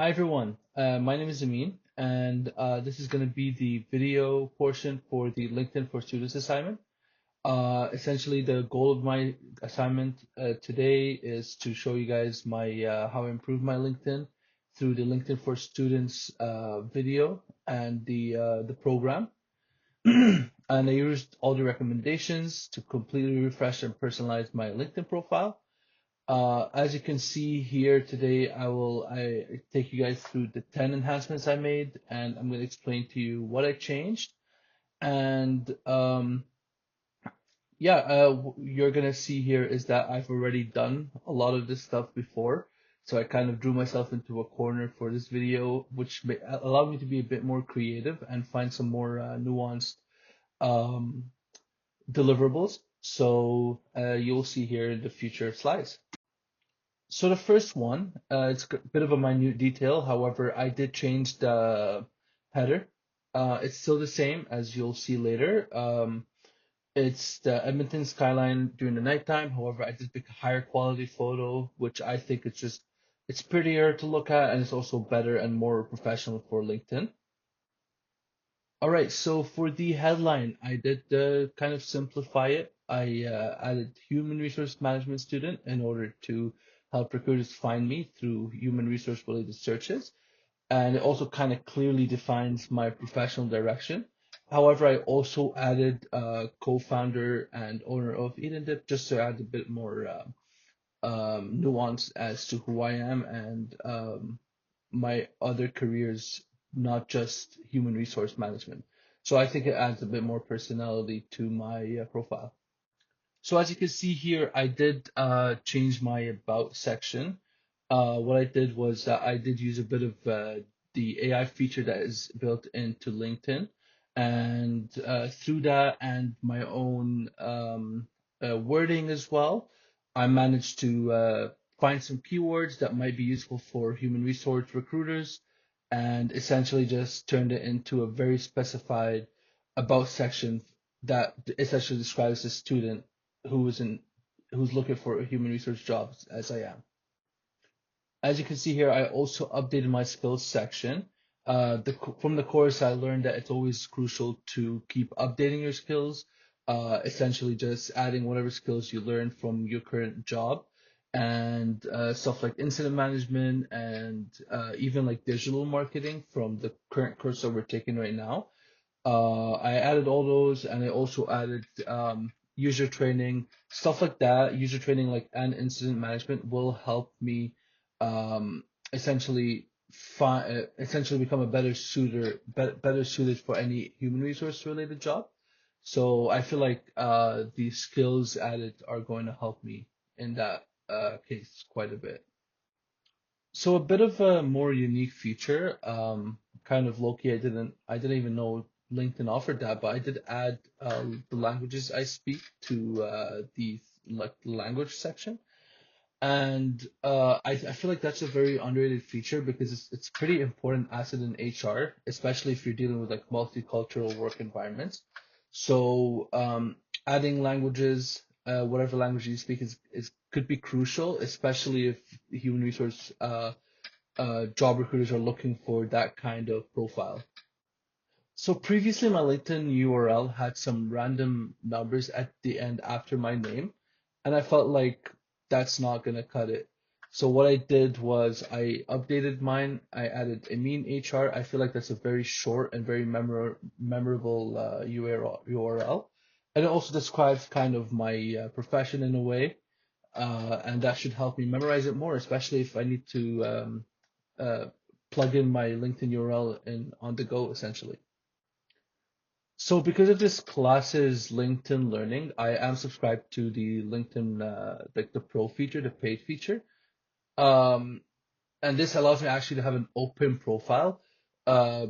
Hi everyone, my name is Amin, and this is going to be the video portion for the LinkedIn for Students assignment. Essentially, the goal of my assignment today is to show you guys my how I improved my LinkedIn through the LinkedIn for Students video and the program. And I used all the recommendations to completely refresh and personalize my LinkedIn profile. As you can see here today, I take you guys through the 10 enhancements I made, and I'm going to explain to you what I changed. And yeah, you're going to see here is that I've already done a lot of this stuff before. So I kind of drew myself into a corner for this video, which allowed me to be a bit more creative and find some more nuanced um, deliverables. So you'll see here in the future slides. So the first one, it's a bit of a minute detail. However, I did change the header. It's still the same as you'll see later. It's the Edmonton skyline during the nighttime. However, I did pick a higher quality photo, which I think it's prettier to look at, and it's also better and more professional for LinkedIn. All right, so for the headline, I did kind of simplify it. I added human resource management student in order to help recruiters find me through human resource related searches. And it also kind of clearly defines my professional direction. However, I also added co-founder and owner of Edendip just to add a bit more nuance as to who I am and my other careers, not just human resource management. So I think it adds a bit more personality to my profile. So as you can see here, I did change my about section. What I did was I did use a bit of the AI feature that is built into LinkedIn, and through that and my own wording as well, I managed to find some keywords that might be useful for human resource recruiters, and essentially just turned it into a very specified about section that essentially describes the student who is in who's looking for human research jobs as I am. As you can see here, I also updated my skills section. From the course, I learned that it's always crucial to keep updating your skills, essentially just adding whatever skills you learn from your current job and stuff like incident management and even like digital marketing from the current course that we're taking right now. I added all those, and I also added user training, stuff like that. User training, like and incident management, will help me um, essentially essentially become a better suited for any human resource related job. So I feel like the skills added are going to help me in that case quite a bit. So a bit of a more unique feature, kind of low-key, I didn't even know LinkedIn offered that, but I did add the languages I speak to the like language section. And I feel like that's a very underrated feature because it's a pretty important asset in HR, especially if you're dealing with like multicultural work environments. So adding languages, whatever language you speak is could be crucial, especially if human resource job recruiters are looking for that kind of profile. So previously, my LinkedIn URL had some random numbers at the end after my name, and I felt like that's not gonna cut it. So what I did was I updated mine. I added Amin HR. I feel like that's a very short and very memorable URL, and it also describes kind of my profession in a way, and that should help me memorize it more, especially if I need to uh, plug in my LinkedIn URL in on the go, essentially. So because of this class's LinkedIn Learning, I am subscribed to the LinkedIn like the Pro feature, the paid feature. Um, and this allows me actually to have an open profile.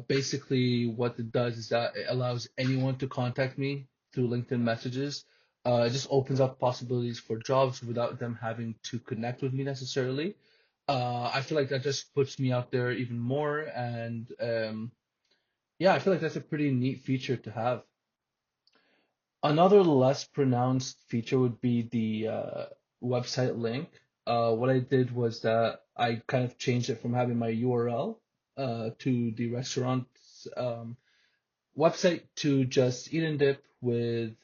Basically, what it does is that it allows anyone to contact me through LinkedIn messages. It just opens up possibilities for jobs without them having to connect with me necessarily. I feel like that just puts me out there even more, and yeah, I feel like that's a pretty neat feature to have. Another less pronounced feature would be the website link. what I did was that I kind of changed it from having my URL to the restaurant's website to just eat and dip with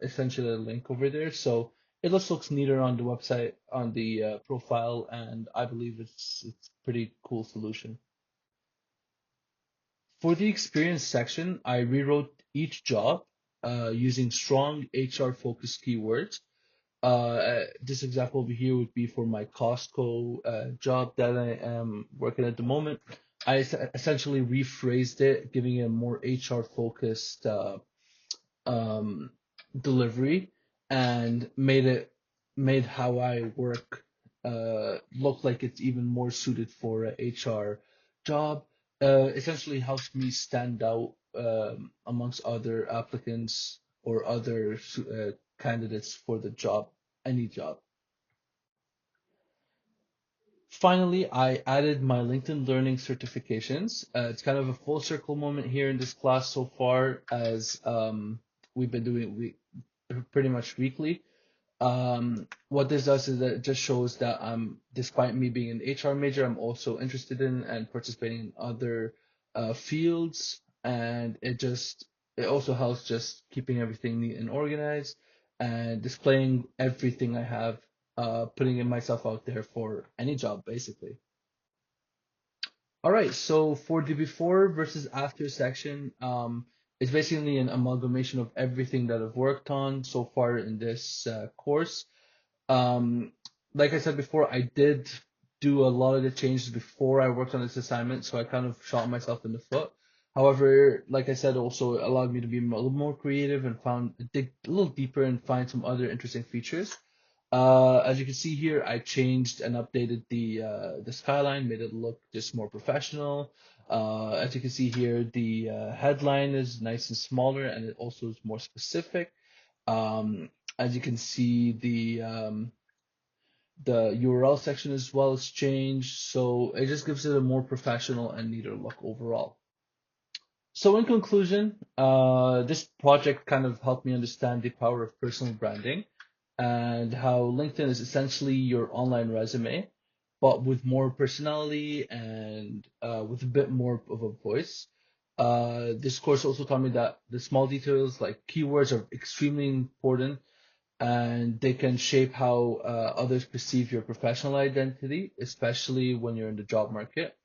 essentially a link over there. So it just looks neater on the website, on the profile, and I believe it's pretty cool solution. For the experience section, I rewrote each job using strong HR focused keywords. This example over here would be for my Costco job that I am working at the moment. Essentially rephrased it, giving it a more HR focused um, delivery, and made how I work look like it's even more suited for a HR job. Essentially helps me stand out amongst other applicants or other candidates for the job, any job. Finally, I added my LinkedIn Learning certifications. It's kind of a full circle moment here in this class so far, as we've been doing pretty much weekly. What this does is that it just shows that despite me being an HR major, I'm also interested in and participating in other fields, and it also helps just keeping everything neat and organized and displaying everything I have, putting in myself out there for any job basically. All right, so for the before versus after section, it's basically an amalgamation of everything that I've worked on so far in this course. Um, like I said before, I did do a lot of the changes before I worked on this assignment, so I kind of shot myself in the foot. However, like I said, also it allowed me to be a little more creative and dig a little deeper and find some other interesting features. As you can see here, I changed and updated the skyline, made it look just more professional. As you can see here, the headline is nice and smaller, and it also is more specific. As you can see, the URL section as well has changed, so it just gives it a more professional and neater look overall. So in conclusion, this project kind of helped me understand the power of personal branding and how LinkedIn is essentially your online resume, but with more personality and with a bit more of a voice. This course also taught me that the small details like keywords are extremely important, and they can shape how others perceive your professional identity, especially when you're in the job market.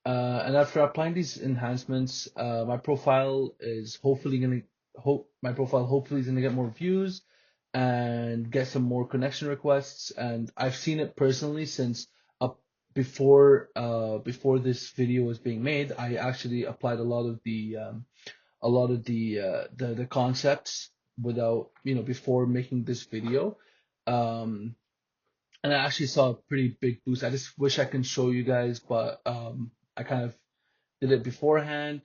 And after applying these enhancements, my profile hopefully is gonna get more views and get some more connection requests. And I've seen it personally since up before this video was being made, I actually applied a lot of the concepts without before making this video. Um, and I actually saw a pretty big boost. I just wish I can show you guys, but I kind of did it beforehand,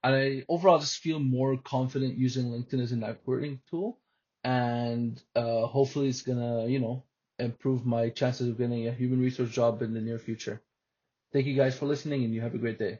and I overall just feel more confident using LinkedIn as a networking tool, and hopefully it's gonna improve my chances of getting a human resource job in the near future. Thank you guys for listening, and you have a great day.